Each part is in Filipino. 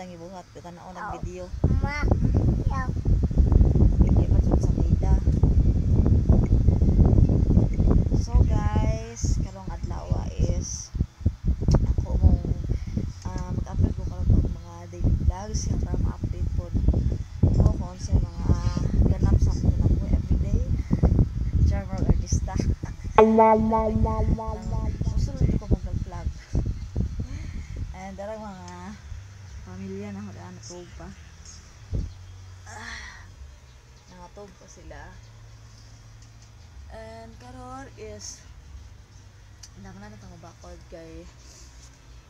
lang ibuhat. Ito na ako nag-video. Ma. Yaw. Hindi pa dyan sa bida. So guys, karong adlaw is ako mong mag-upload ko karong mga daily vlogs para ma-update po kung sa mga ganap sa mga po everyday. Charmer artista. Susunod ko mag-vlog. And darang mga pamilya na hudaan natog pa. Nangatog pa sila. And karon is naman na itong bakod kay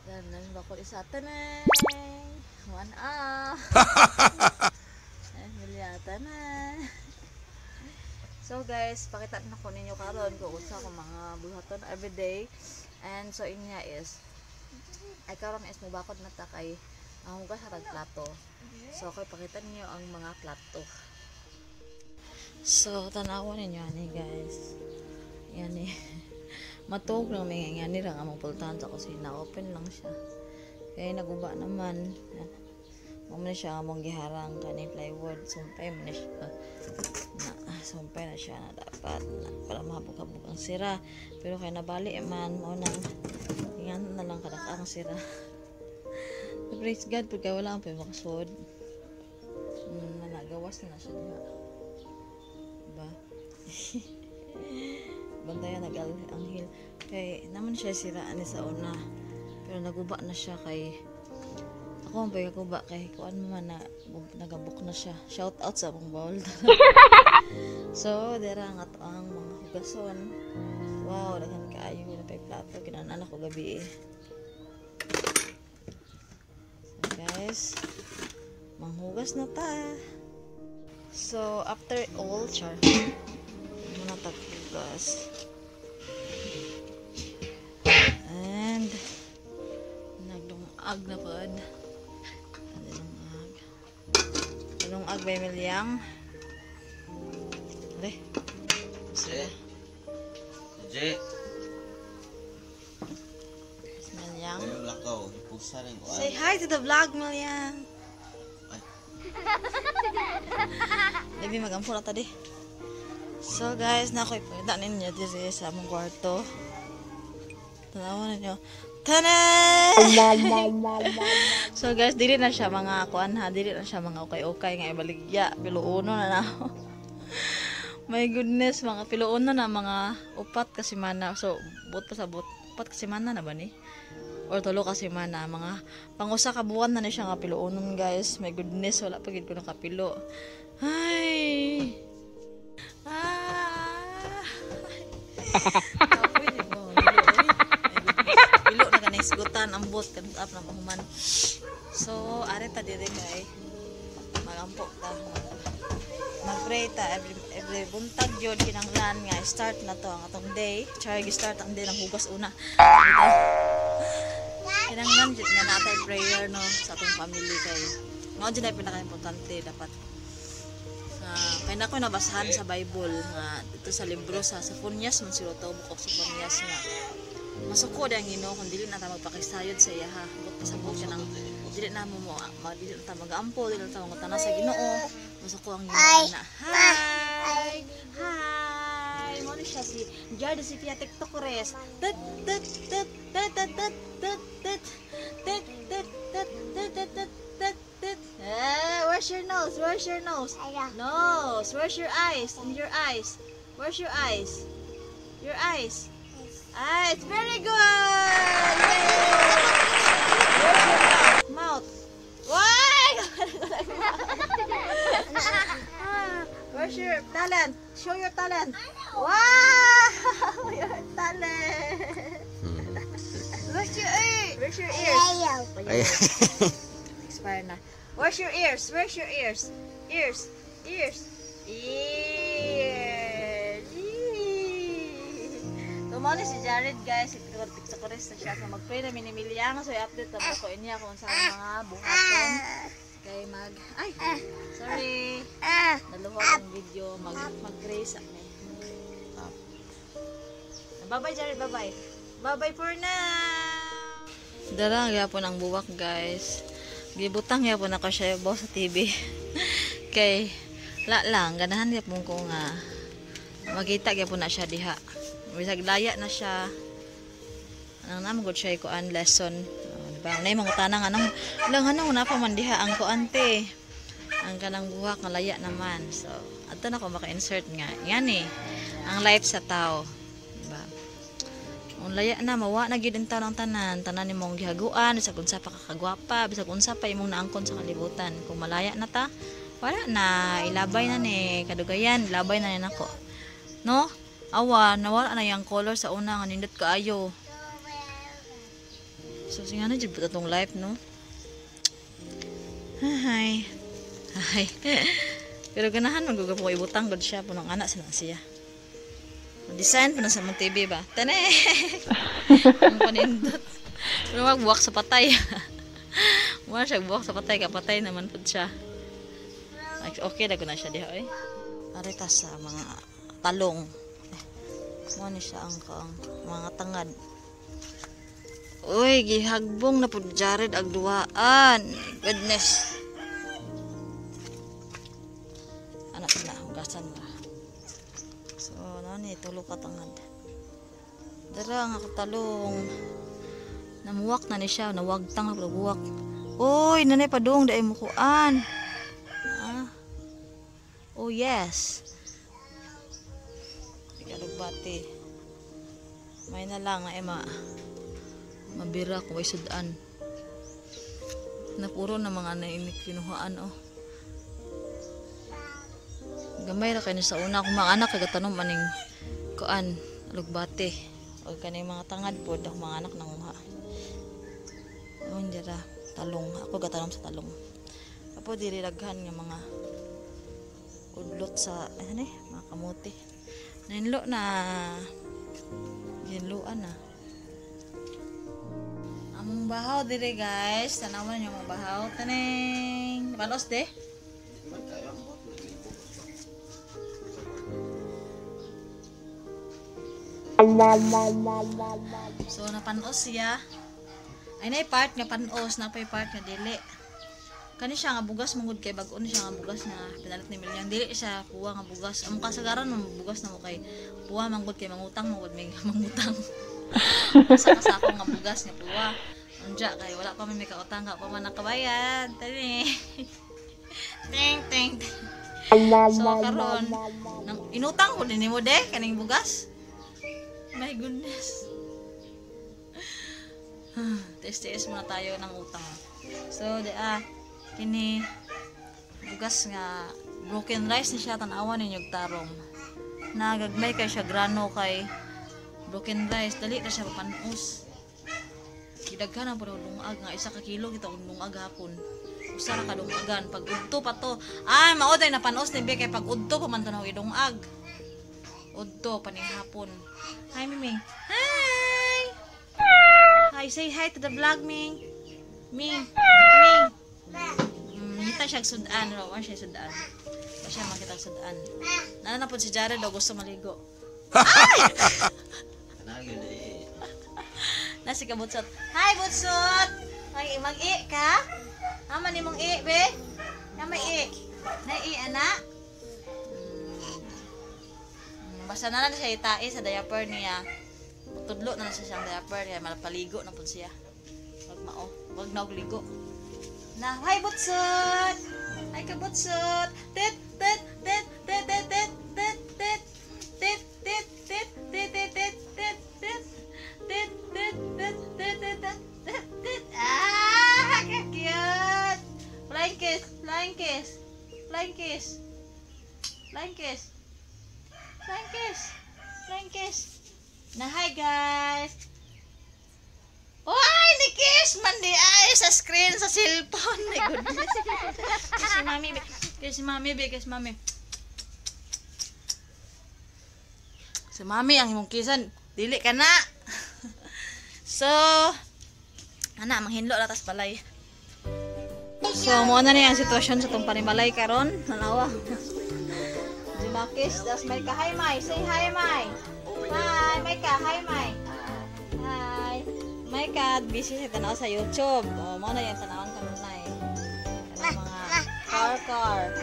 dan na yung bakod isa tanay one up milya tanay. So guys, pakita na ko ninyo karon kung unsa ko mga buhaton everyday. And so inya is ay karon is mubakod na ta kay ang hugas sa plato. So okay, pakita niyo ang mga plato. So tanawon ninyo ani guys. Yan eh. Matug lang may nga ni ra nga mapultahan sa kusina. Open lang siya. Kaya naguba naman. Mo na siya among giharang kani plywood. Sumpay mo na siya. Sumpay na siya na dapat para mahabog-habog ang sira. Pero kaya nabali man mo nang ingan na lang kadak ang sira. Praise God pagka wala ang makasud. Nagawas na siya diha. Diba? Bantayan nag-anghel. Kay naman siya siraan ni sa una. Pero naguba na siya kay ako ang pagkaguba kay kuan man na nagabok na siya. Shout out sa among bowl. So, dira nga to ang mga hugason. Wow, daghan kaayo na pay plato kinahanglan ako gabi eh. So, guys, manghugas na ta. So, after all, char. Muna taghugas. And nagdungag na pod. Dungag by Milyang. Ale. Je. Milyang. Ayun lakaw, pusa rin ko. Say hi to the vlog, Milyang. Baby, mag-ampo na tadi. So guys, na ako'y pagkita ninyo dito sa among kwarto. Tanawan ninyo. Tanay! So guys, dili na siya mga kuan ha. Dili na siya mga okay-okay nga ibaligya. Piluuno na na ako. My goodness, mga piluuno na mga upat kasi mana. So, buot pa sa buot. Upat kasi mana na ba ni? Or tulo kasi mana. Mga pangusa ka buwan na siya nga piluunon guys. My goodness, wala pa gid ko nakapilo. Ay! Pilo na kanang isgutan ang bot kanang up na mahuman. So, are ta dire kay magampo ta. Mag-pray ta every buntag yun kinanglan nga start na to ang atong day. Char start ang day ng hugas una. Kinanglan jud nga natay prayer no sa atong family kay mao jud ay pinaka-importante dapat. Kaya na ko nabasahan sa Bible nga dito sa libro sa Sofonias man sila to, Book of Sofonias nga masuko ang Ginoo kung dili na ta magpakisayod sa iya ha. But sa book siya nang dili na mo dili na ta mag-ampo, dili na ta mangutana sa Ginoo. Masuko ang Ginoo na. Hi. Hi. Mo ni siya si Jard si Tia TikTokers. Tet tet tet tet tet tet tet tet tet tet tet tet. Where's your nose? Where's your nose? Nose. Where's your eyes? In your eyes. Where's your eyes? Your eyes. Ah, it's very good. Where's your mouth? Why? Where's your talent? Show your talent. Wow, your talent. Where's your ears? Where's your ears? Expire na. Where's your ears? Where's your ears? Ears. Ears. Ears. Tumali si Jared guys. Tiksa-kores na siya. So mag-pray na minimilyang. So i-update na po niya kung saan mga buhaton. Kay mag... Ay! Sorry. Naluhag ang video. Mag-pray sa akin. Bye-bye Jared. Bye-bye. Bye-bye for now. Darang yapon ang buwak guys. Gibutang ya po na ko siya baw sa TV. Kay lang ganahan ya po ko nga makita ya po na siya diha. Bisag laya na siya. Anong naman gud siya kuan lesson. Diba? Nay mga tanang anong lang na pa man diha ang kuante. Ang kanang buhak nga laya naman. So ato na ko maka-insert nga. Yan ang life sa tao. Diba? Kung laya na, mawa na gyud ang tanan imong gihaguan, bisag unsa pa kakagwapa, bisag unsa pa imong naangkon sa kalibutan. Kung malaya na ta, wala na, ilabay na ni kadugayan, ilabay na ni nako. No? Awa, nawala na yung color sa una nga nindot kaayo. So singa na jud atong life, no? Hi. Pero ganahan magagapo ibutang gud siya punong anak sa siya. Design pa na sa mong TV ba? Tane! Ang panindot. Pero magbuwak sa patay. Wala siya buwak sa patay. Kapatay naman po siya. Okay na ko na siya diha. Arita sa mga talong. Muna siya ang mga tangad. Uy, gihagbong na po Jared agduaan. Goodness. Anak na, hugasan ba? So, nani, tulo ka tangad. Dara nga katalong. Namuwak na ni siya, nawagtang na buwak. Uy, nanay padung, daay mo kuan. Oh, yes. Ikalugbati. May na lang na mabira kung may sudan. Napuro na mga naimik kinuhaan, oh. Gamay ra kay ni sa una akong mga anak kagatanom maning kuan lugbate o kanay mga tangad pod akong mga anak nanguha. Dira talong ako gatanom sa talong. Apo diri daghan nga mga udlot sa mga kamote. Nainlo na ginluan na. Among bahaw diri guys, tanawan niyo mga bahaw taneng balos de. So napanos siya. Ay nay part nga panos, napay part nga dili. Kani siya nga bugas mangud kay bag-on siya nga bugas nga pinalit ni Milyang. Dili siya puwa nga bugas. Amo kasagaran mo bugas na mo kay puwa mangud kay mangutang mangud may mangutang. Sa kasako nga bugas nga puwa. Unja kay wala pa may kautang ka pa man nakabayad. Tani. Ting. So karon inutang ko din mo de kaning bugas. My goodness. Test muna tayo ng utang. So, kini bugas nga broken rice ni siya tanawan ninyog tarong. Nagagmay kay siya grano kay broken rice. Dali na siya papanos. Kidaghan ang dungag nga 1 kilo kita dungag hapon. Usa ra ka dungagan pag udto pa to. Ay, maoday na panos ni be kay pag udto pa man tanaw idungag. Udto paning hapon. Hi, Miming. Hi! Hi, say hi to the vlog, Ming. Ming. Kita siya sudan. Rawan siya sudan. Pa siya makita sudan. Nana na po si Jared daw gusto maligo. Ay! Nasi ka butsot. Hi, butsot! Mag-i ka? Ama ni mong i, be? Nama i. Na-i, anak? Basta na lang siya itai sa diaper niya. Tudlo na siya siyang diaper kaya malapaligo na po siya. Wag na og ligo. Na, hi butsot. Hi ka butsot. Tit. Ah, cute. Flying kiss. Na hi guys. Oy, ni kiss man di ay sa screen sa cellphone. My goodness. Kiss mami. Si mami ang imong kisan, dili ka na. So, ana manghinlo la tas balay. So, mo na ni ang sitwasyon sa tong panimalay karon. Nanawa. Makis, das may ka. Hi, Mai. Say hi, Mai. Hi, may ka. Hi, Mai. Hi. May ka, busy siya tanaw sa YouTube. O, mo na yung tanawan ka nun na eh. car.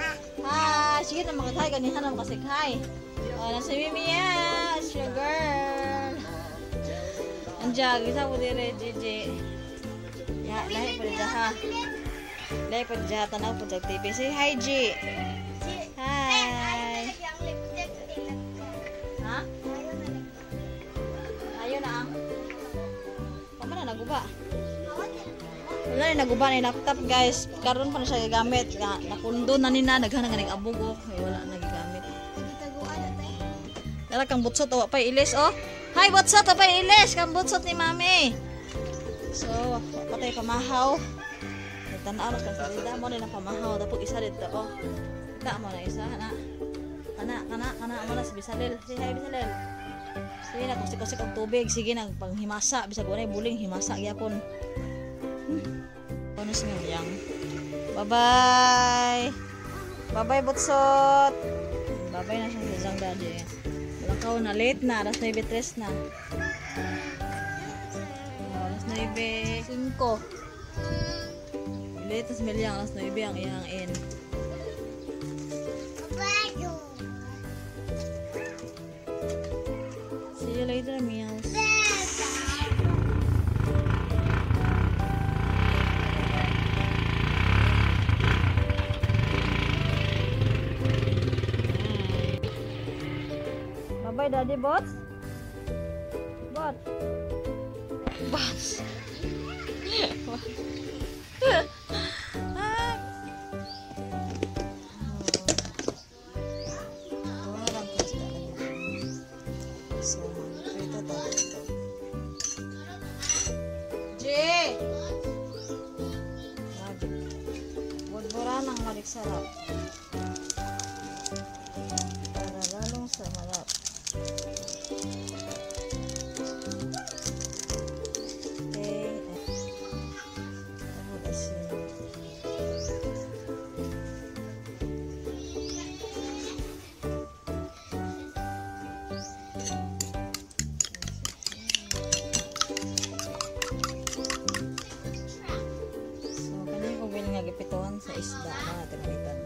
Hi! Sige na makatay. Ganihan na makasik. Hi! Oh, nasa Mimi yan. It's your girl. Andiyan. Gisa po dire, Gigi. Ya, lahi po dito ha. Lahi po dito. Tanaw po sa TV. Say hi, G. Hi! Ha? Ayaw na ang. Pama na naguba. Wala na naguba na yung laptop guys. Karoon pa na siya gagamit. Nakundo na nina. Naghanang ganing abog oh. Ay, wala na gagamit. Dala kang butsot o. Pay ilis oh. Hi butsot o pay ilis. Kang butsot ni mami. So, patay pamahaw. Tanaw na kang salida mo na pamahaw. Tapos isa dito oh. Kita mo na isa. Kana mo na si Bisalil. Si hi Bisalil. Sige na, kusik-kusik ang tubig. Sige na, panghimasa. Bisa ko na buling himasa. Gyapon. Bonus nga yang. Bye-bye. Bye-bye, Butsot. Bye-bye na siyang isang daddy. Malakaw na. Late na. Alas 9:03 na. Alas 9:05. Late na si Meliang. Alas 9 ang iyang in. See you later, meals. Bye-bye, Daddy Bots. Bots. Bots. Budburan ang maliksarap para lalong sumarap. Okay, gipituhan sa isda na tinitan.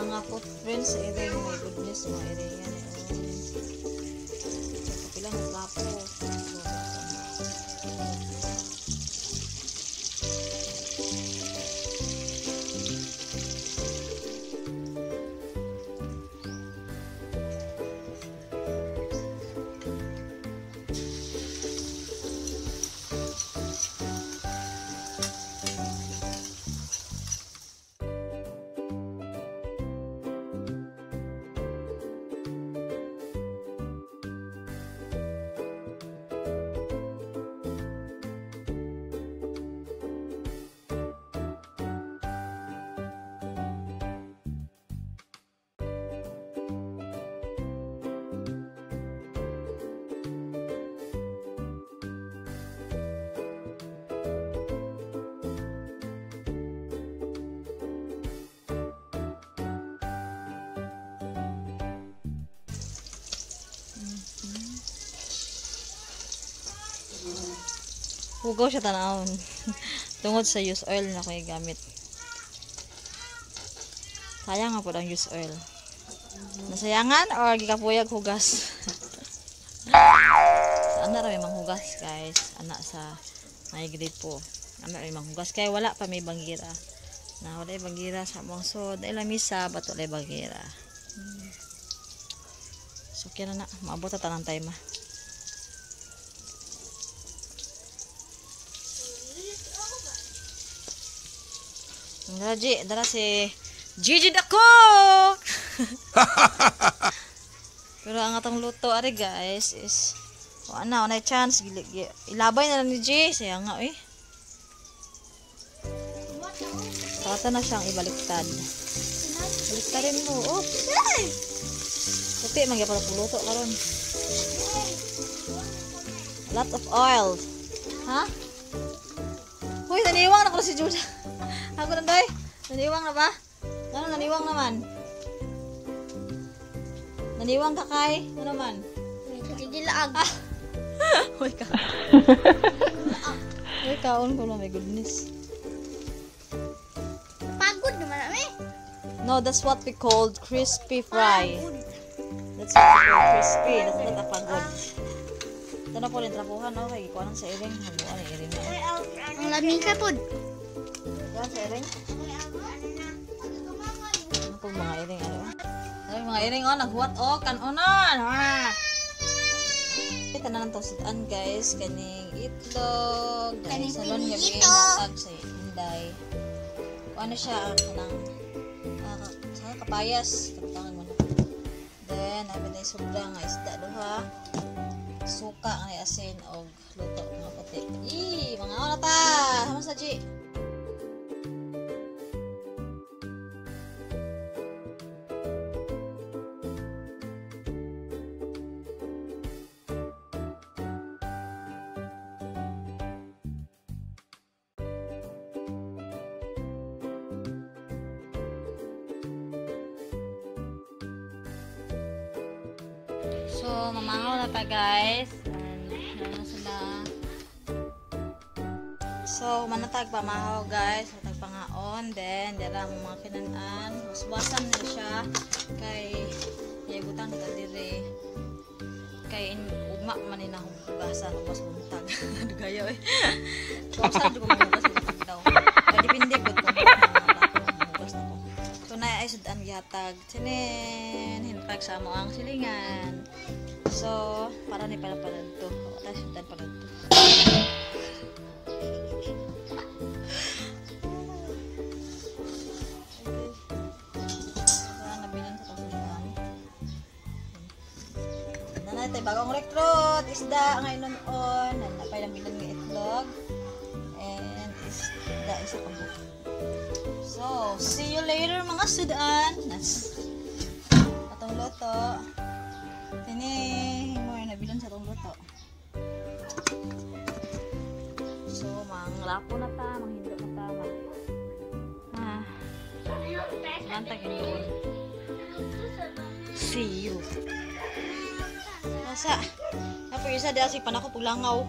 Mga footprints sa area, my goodness, mga area yan. Kapilang lapo. Hugaw siya tanawon. Tungod sa use oil na ko gamit. Sayang nga po ang use oil. Nasayangan or gikapuyag hugas? Sa ana ra may manghugas guys. Ana sa may gripo. Ana ra may manghugas kay wala pa may bangira. Na wala bangira sa mong sod. Ay lamisa bato lay bangira. So kaya na maabot ta tanang time. Dara si Gigi the cook. Pero ang atong luto ari guys is ana chance ilabay na lang ni G saya nga Tata na siyang ibaliktad. Baliktarin mo. Oh. Puti man gyapon ang luto karon. A lot of oil. Ha? Hoy, naniwang na ba si Judah? Ako na day. Naniwang na ba? Ano naniwang naman? Naniwang ka kay? Ano naman? Gigilaag. Uy ka. Uy kaon ko na, my goodness. Pagod naman kami. No, that's what we called crispy fry. That's what we call crispy. That's not a pagod. Ito na po rin trapuhan, no? Kaya ikuha sa iring. Habuan ang iring na. Ang lamig ka pod. Ikuha sa iring. Ano po mga iring, ano? Ano mga iring, oh, naghuwat, oh, kanunan, ha? Ito na lang tositaan, guys. Kaning itlog. Kaning salon gabi, pinito. natag sa Inday. Kung ano siya, kanang sa kapayas. Katangan mo na. Then, namin na sobra nga isda, duha. Suka, nga asin, o luto, mga puti. Mga ano ta? Hamas na, G? So, mamahaw na ta guys. And, ano sila. So, manatag pamahaw guys. Manatag pangaon. Then, dira mo mga kinanan. Waswasan nila siya. Kay, butang nila dire. Kay, ugma man na hugasan. Mas buntag. Gaya eh. Wasan ko hugas daw. Kaya dipindi ko kung hugas na ko. So, na ay sudan yatag. Sinin, hinpag sa mo ang silingan. So, para ni pala to. Tapos sudan pala to. Nabilan sa pagsudan. Nanay tayo bagong recruit. Isda ngayon on. Napay nabilan ng itlog. And isda isa pa po. So, see you later mga sudan. Atong loto. Tini, mo nabilan sa atong loto. So, manglapo na ta, manghindo na ta. Lantag yun doon. See you. Nasa? Napo isa dahil si panako pulangaw.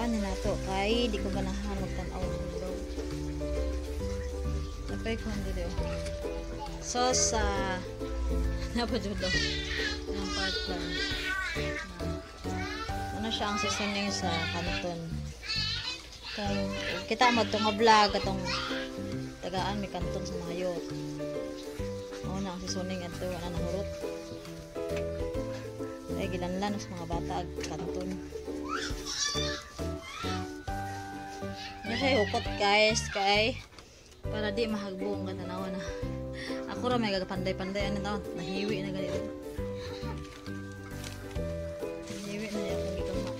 Ni nato kay di ko ganahan magtan-aw daw. Napay ko hindi daw. So sa napajud daw. Ang part lang. Ano siya ang seasoning sa kanton. Kung kita mo itong vlog atong tagaan may kanton sa mayot. Ano na ang seasoning ato ana nahurot. Ay gilanlan sa mga bata ag kanton. Kasi hukot guys kay para di mahagbong ka tanawa na. Ako ra may gagapanday-panday ano taon nahiwi na ganito. Nahiwi na ako dito mo.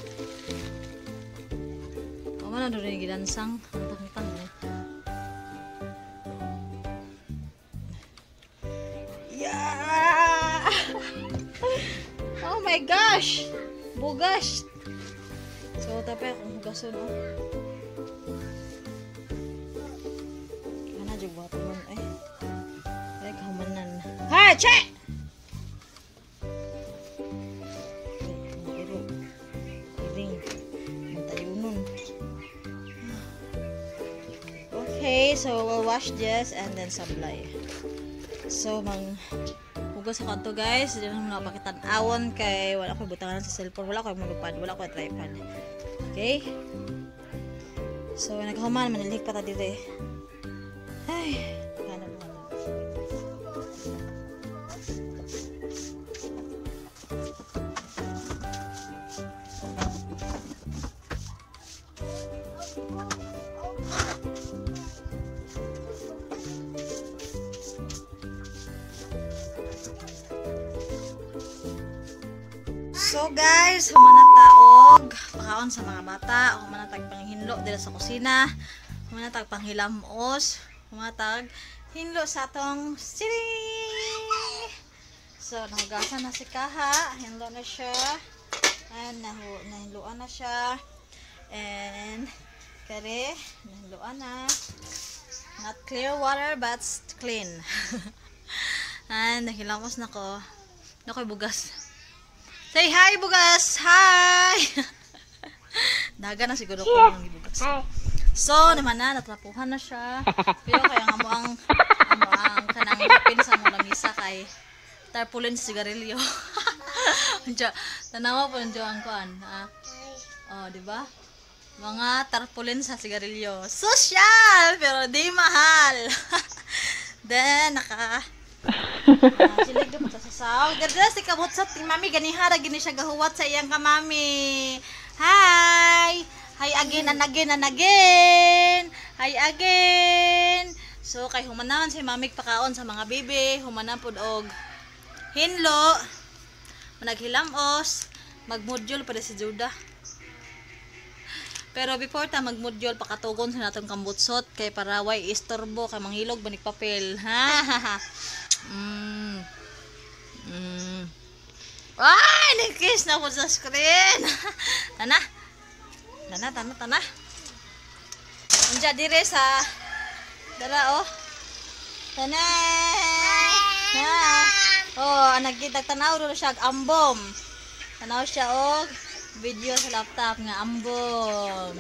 Kamo na doon gilansang tang-tang eh. Yeah! Oh my gosh! Bugas! So tapos akong hugason oh. Buat teman ay kaumanan ha che okay so we'll wash this and then sablay So hugas ako to guys. Diyan ako napakitan-awon kay wala ko butangan sa cellphone, wala ko mulupad, wala ko tripod. Okay? So nagkahuman manilig pa ta dito eh. Ay, hanap mo. So guys, humanataog pakaon sa mga bata, humanatag panghinlo dito sa kusina, humanatag panghilamos, humanatag hinlo sa atong siri. So nahugasan na si Kaha, hinlo na siya, and nahinluan na siya, and kare nahinluan na, not clear water but clean. And nahilamos na ko, nakoy bugas. Say hi, bugas! Hi! Daga na siguro ko ng bugas. So, naman na, natrapuhan na siya. Pero kaya nga mo ang kanang hapin sa mga lamisa kay tarpaulin sa sigarilyo. Tanawa po nyo ang kuan. Oh, diba? Mga tarpaulin sa sigarilyo. Social! Pero di mahal. Then, silig do sa sasaw. Dada si kabut sa ting mami ganihara gini siya gahuwat sa iyang kamami. Hi. Hi again and again and again. Hi again. So kay humanan si mami pakaon sa mga bebe, humanan pud og hinlo. Managhilamos, magmodule pa si Juda. Pero before ta magmodule pakatugon sa natong kambutsot kay para way istorbo kay manghilog banig papel. Ha. Ay, nag-kiss na po sa screen. Tana. Anja dire sa dala oh. Tana. Oh, nagkita tanaw ro siya ambom. Tanaw siya og video sa laptop nga ambom.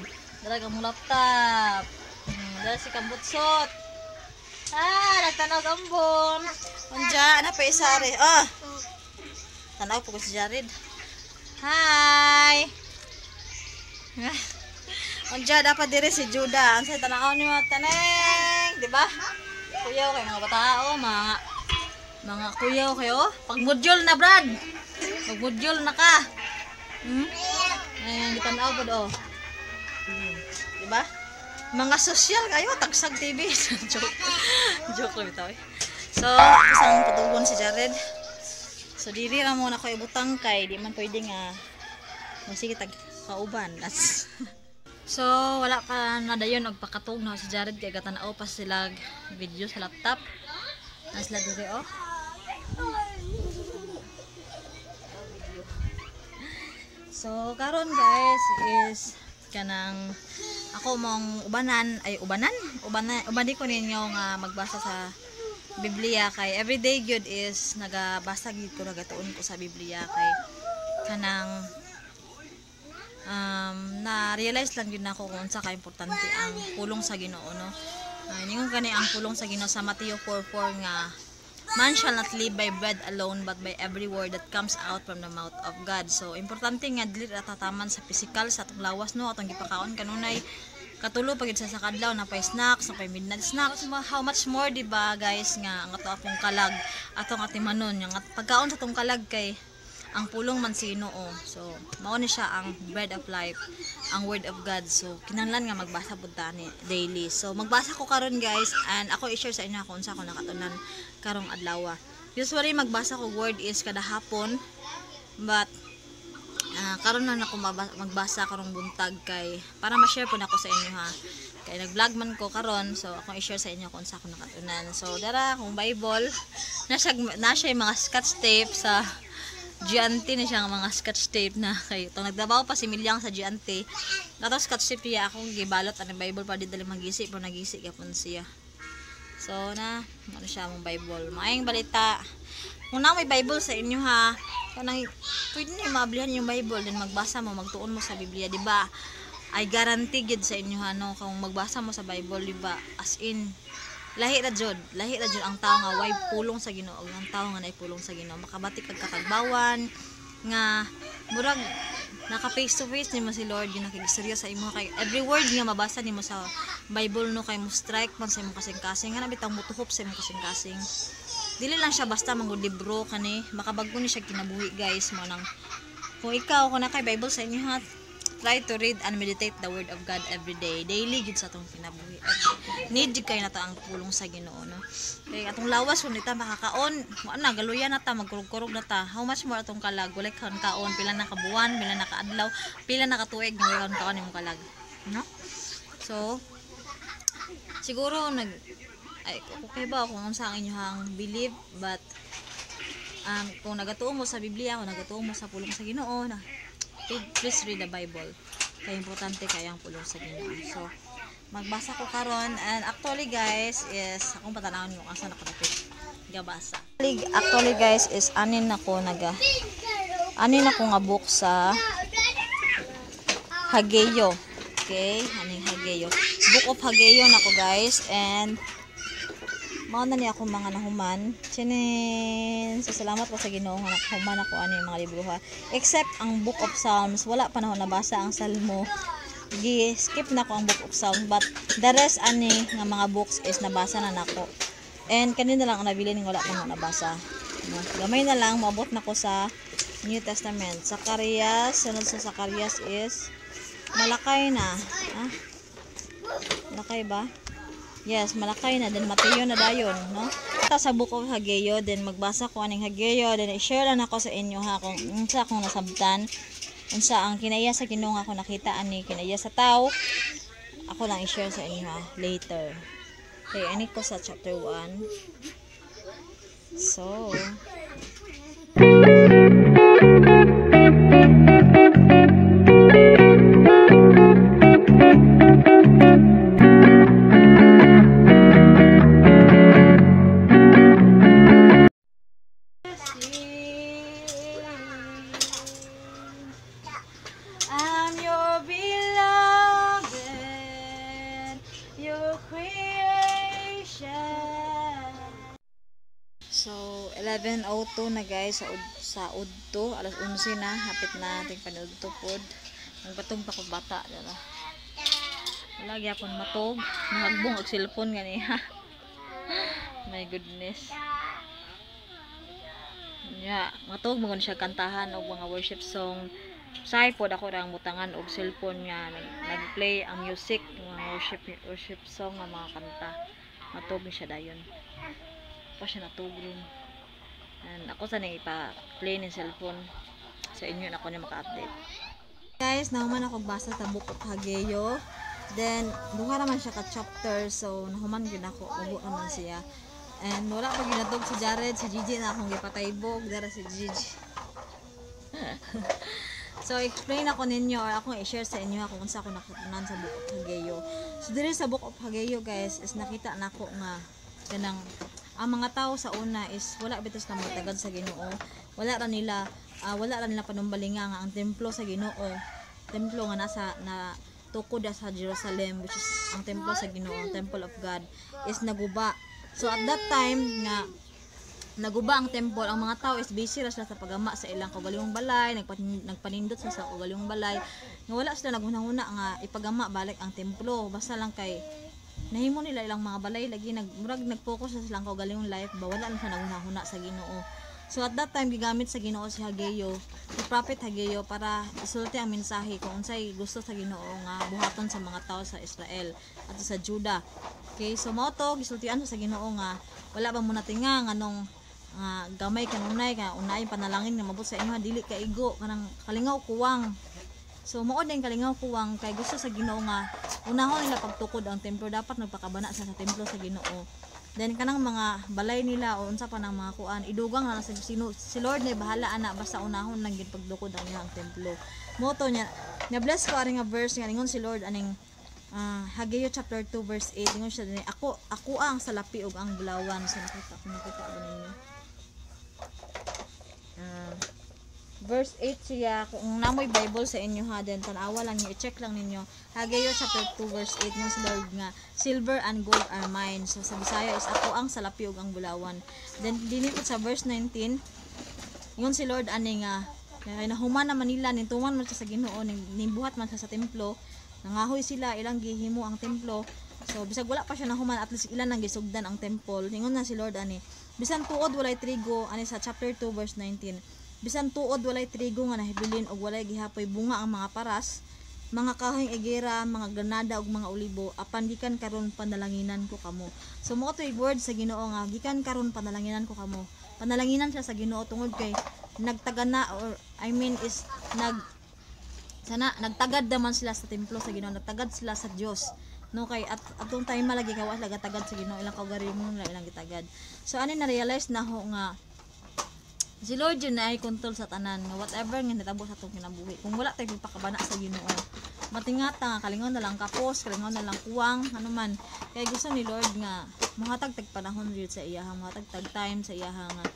Dala ka mo laptop. Dala si kambutsot. Nagtanaw gambon. Anja, na pa isari. Tanaw po ko si Jared. Hi. Anja, dapat dire si Juda. Ang sa tanaw ni mga taneng. Diba? Kuyaw kayo mga batao. Mga kuyaw kayo. Pag-module na, Brad. Pag-module na ka. Ayan, ditanaw po do. Diba? Mga social kayo, tagsag TV. Joke lang ito eh. So, isang patugon si Jared. So, diri ra muna ko ibutang kay di man pwede nga masige tag kauban. So, wala pa na dayon og pakatog na si Jared kay gatanaw pa sila video sa laptop. Nasla diri oh. So, karon guys is kanang ako mong ubanan ko ninyo nga magbasa sa Biblia kay everyday gyud is nagabasa gyud ko nagatuon ko sa Biblia kay kanang na-realize lang gyud nako kung unsa ka importante ang pulong sa Ginoo no. Ningon kani ang pulong sa Ginoo sa Mateo 4:4 nga man shall not live by bread alone but by every word that comes out from the mouth of God. So importante nga dili tataman sa physical sa atong lawas no atong gipakaon kanunay katulo pagid sa kadlaw na pay snacks, na pay midnight snacks, how much more diba guys nga ang ato akong kalag atong atimanon yung pagkaon sa atong kalag kay ang pulong man si Ginoo. So mao ni siya ang bread of life, ang word of God. So kinahanglan nga magbasa pud ta ni daily. So magbasa ko karon guys and ako i-share sa inyo kung unsa ko nakatunan karong adlaw. Usually magbasa ko word is kada hapon but karon na ako magbasa karong buntag kay para ma-share po nako sa inyo ha. Kay nag-vlog man ko karon so ako i-share sa inyo kung unsa ko nakatunan. So dara kung Bible na siya yung mga scotch tape sa Giante na siya mga scotch tape na kay itong nagdabaw pa si Milyang sa Giante. Katong scotch tape niya ako gibalot ang Bible pa di dali magisi pero nagisi gyapon siya. So na ano siya mong Bible. Maayong balita. Kung na may Bible sa inyo ha, kanang pwede niyo maablihan yung Bible din magbasa mo, magtuon mo sa Biblia, di ba? I guarantee gid sa inyo ha no, kung magbasa mo sa Bible, di ba? As in lahi ra jud ang tao nga way pulong sa Ginoo, ang tao nga nay pulong sa Ginoo makabati kag kakagbawan nga murag naka face to face nimo si Lord yung nakigistorya sa imo kay every word nga mabasa nimo sa Bible no kay mo strike man sa imong kasing-kasing nga nabitang mutuhop sa imong kasing-kasing. Dili lang siya basta mangud libro kani, makabag-o ni siya kinabuhi guys mo nang kung ikaw kung nakay Bible sa inyo ha, try to read and meditate the word of God every day. Daily gid sa atong kinabuhi. Need kay na ta ang pulong sa Ginoo no. Kay atong lawas kun ita makakaon, mo na galuyan na ta magkurog-kurog na ta. How much more atong kalag walay kaon pila na ka buwan, pila na ka adlaw, pila na ka tuig nga walay kaon imong kalag. No? So siguro ay okay ba kung unsa ang inyong believe but kung nagatuo mo sa Biblia, kung nagatuo mo sa pulong sa Ginoo na please read the Bible. Kaya importante kaya ang pulong sa Ginoo. So magbasa ko karon and actually guys is akong patanawon yung asa nakadapit gabasa. Actually guys is anin ako nga book sa Hageo. Okay, aning Hageo. Book of Hageo nako guys and mao na ni ako mga nahuman. Chinin. So salamat po sa Ginoo nga nahuman ako ani mga libro ha. Except ang Book of Psalms, wala pa na ako nabasa ang Salmo. Skip na ko ang Book of Psalms but the rest ani nga mga books is nabasa na nako. And kanina lang ang nabili ning wala pa na nabasa. No? Gamay na lang maabot na ko sa New Testament. Zacarias, sunod sa Zacarias is Malakay na. Malakay ba? Yes, Malakay na, then Mateo na dayon, no? Ito sa Book of Hageo, then magbasa ko aning Hageo, then i-share lang ako sa inyo ha kung unsa akong nasabtan, unsa ang kinaya sa Ginoo nga ako nakita ani kinaya sa tao. Ako lang i-share sa inyo ha later. Okay, ani ko sa chapter 1. So, I'm your beloved, your creation. So, 11:02 na guys sa udto, alas 11 na, hapit na ating panudto pod. Nagbatog pa ko bata, dala. Wala gyapon matog, nahagbong og cellphone gani ha. My goodness. Yeah, matog mo siya kantahan og mga worship song. Say pod ako ra ang mutangan og cellphone nga nag-play ang music mga worship song nga mga kanta. Matog ni siya dayon. Pa siya natugron. And ako sa nang ipa-play ni cellphone sa inyo na ako na maka-update. Guys, nahuman ako basa sa Book of Hageo. Then duha naman siya ka chapter so nahuman gyud ako ubo naman siya. And wala pa ginatog si Jared, si Gigi na akong gipataybog dara si Gigi. So explain ako ninyo or ako i-share sa inyo kung unsa ako nakatunan sa Book of Hageo. So diri sa Book of Hageo guys is nakita nako nga kanang ang mga tao sa una is wala bitos na matagad sa Ginoo. Wala ra nila panumbalinga nga ang templo sa Ginoo. Templo nga nasa na tukod sa Jerusalem which is ang templo sa Ginoo, ang temple of God is naguba. So at that time nga naguba ang temple, ang mga tao is busy ra sila sa pagama sa ilang kaugalingong balay, nagpanindot sa kaugalingong balay. Nga wala sila naghunahuna nga ipagama balik ang templo. Basta lang kay nahimo nila ilang mga balay lagi nag-focus sa silang kaugalingong life, ba wala lang sa naghunahuna sa Ginoo. So at that time gigamit sa Ginoo si Hageo, si Prophet Hageo para isulti ang mensahe kung unsay gusto sa Ginoo nga buhaton sa mga tao sa Israel at sa Juda. Okay, so mao to gisultian sa Ginoo nga wala ba mo natinga nganong gamay kanunay ka unay panalangin nga mabot sa inyo dili kaigo kanang kalingaw kuwang. So mao din kalingaw kuwang kay gusto sa Ginoo nga unahon nila pagtukod ang templo, dapat nagpakabana sa templo sa Ginoo. Then kanang mga balay nila o unsa pa nang mga kuan idugang na sa sino si Lord na bahala ana basta unahon lang gid pagdukod ang iyang templo. Moto niya na bless ko aring nga verse nga ingon si Lord aning Hageo chapter 2 verse 8 ingon siya dinhi ako ang salapi ug ang bulawan. So nakita ba ninyo? verse 8 siya. Kung namoy Bible sa inyo ha, then tanawa lang niyo, i-check lang ninyo. Hageo chapter 2 verse 8 nga si Lord nga, silver and gold are mine. So sa Bisaya is ako ang salapi ug ang bulawan. Then dinipot sa verse 19, yun si Lord ani nga, kaya nahuman na Manila, nintuman man siya sa Ginoo, nimbuhat man siya sa templo, nangahoy sila, ilang gihimo ang templo. So bisag wala pa siya nahuman, at least ilan nang gisugdan ang temple. Ningon na si Lord ani, bisan tuod walay trigo, ani sa chapter 2 verse 19. Bisan tuod walay trigo nga nahibilin og walay gihapoy bunga ang mga paras, mga kahoyng egera, mga granada ug mga olibo, apan gikan karon panalanginan ko kamo. So mo toy word sa Ginoo nga gikan karon panalanginan ko kamo. Panalanginan siya sa Ginoo tungod kay nagtagana, or I mean is nagtagad naman sila sa templo sa Ginoo, nagtagad sila sa Dios. No kay atong time malagi kawas lagatagad sa Ginoo, ilang kaugalingon ilang gitagad. So ani na realize na ho nga si Lord yun na ay control sa tanan nga whatever nga natabo sa atong kinabuhi. Kung wala tayo pagpakabana sa Ginoo, matingata nga kalingon na lang kapos, kalingon na lang kuwang, ano man. Kaya gusto ni Lord nga mohatag tag panahon gyud sa iya, mohatag tag time sa iya nga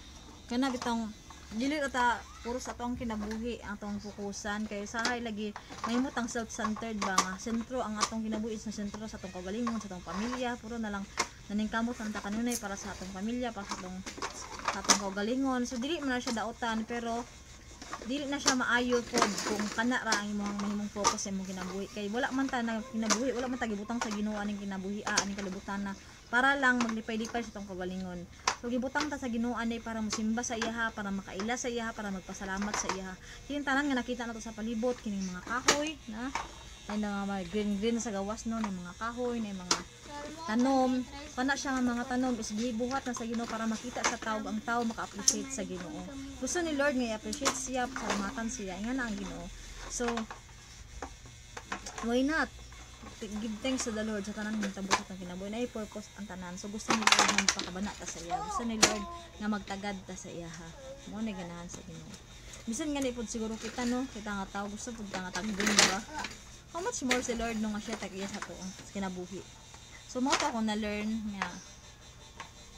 kana bitong dili ata puro sa atong kinabuhi ang atong fokusan, kay sahay lagi mahimot ang self-centered ba nga sentro ang atong kinabuhi, sa sentro sa atong kaugalingon, sa atong pamilya, puro na lang naningkamot ang kanunay para sa atong pamilya, para sa atong kaugalingon. So dili man na siya daotan, pero dili na siya maayo pod kung kana ra ang imong mahimong focus sa imong kinabuhi. Kay wala man ta na kinabuhi, wala man ta gibutang sa Ginoo aning kinabuhi, aning kalibutan na para lang maglipay-lipay sa atong kaugalingon. So gibutang ta sa Ginoo ani para mosimba sa iya, para makaila sa iya, para magpasalamat sa iya. Kining tanan nga nakita nato sa palibot, kining mga kahoy na ay mga green sa gawas no, ng mga kahoy, ng mga tanom, pana siya nga mga tanom is gibuhat na sa Ginoo para makita sa tao, ang tao maka-appreciate sa Ginoo. Gusto ni Lord nga i-appreciate siya, pasalamatan siya, nga na ang Ginoo. So why not give thanks to the Lord sa tanan ng tabot sa kinabuhi, na i-purpose ang tanan. So gusto ni Lord nga magpakabana ta sa iya, gusto ni Lord nga magtagad ta sa iya ha. Mo ni ganahan sa Ginoo. Bisan nga ni pud siguro kita no, kita nga tao gusto pud nga tagbing ba. How much more si Lord nung nga siya tag-iya sa tuong kinabuhi. So mo ta ako na learn nga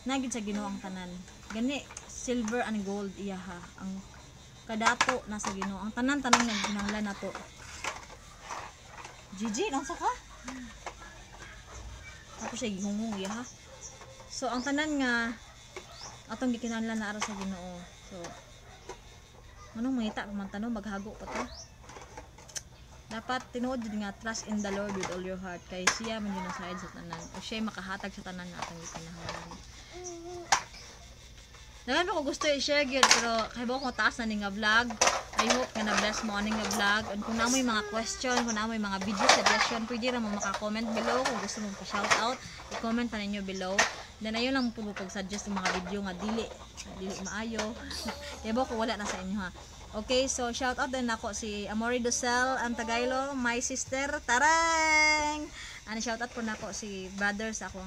nagid sa Ginoo ang tanan. Gani silver and gold iya ha. Ang kadato nasa Ginoo. Ang tanan-tanan nga ginahanglan nato. Gigi, nasa ka? Ako siya gihungong iya ha. So ang tanan nga atong gikinahanglan na ara sa Ginoo. So manong mangita man tanong maghago pa ta. Dapat tinuod jud nga trust in the Lord with all your heart, kay siya man yun aside sa tanan, o siya makahatag sa tanan nga atong gikinahanglan. Dagan ko gusto i-share gyud, pero kay ko taas na ning nga vlog. I hope nga na-bless mo aning nga vlog. And kung namoy mga question, kung namoy mga video suggestion, pwede ra mo maka-comment below. Kung gusto mo pa-shout out, i-comment pa ninyo below. Then ayun lang po pag-suggest ng mga video nga dili maayo. Yabo ko wala na sa inyo ha. Okay, so shout out din ako si Amory Dosel Antagaylo, my sister. Tarang! Ano shout out po nako si brothers akong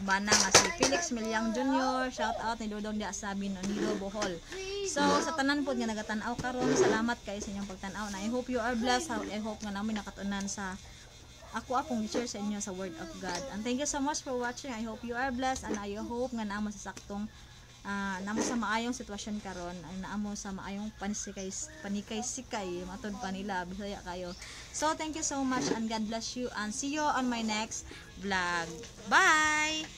bana nga si Felix Milyang Jr. Shout out ni Dodong Dia Sabin Nilo Bohol. So sa tanan po nga nagatanaw karon, salamat kay sa inyong pagtanaw. Na I hope you are blessed. I hope nga namin nakatunan sa akong share sa inyo sa Word of God. And thank you so much for watching. I hope you are blessed, and I hope nga naamo sa saktong namo sa maayong sitwasyon karon, naamo sa maayong panikay-sikay matod pa nila Bisaya kayo. So thank you so much, and God bless you, and see you on my next vlog. Bye.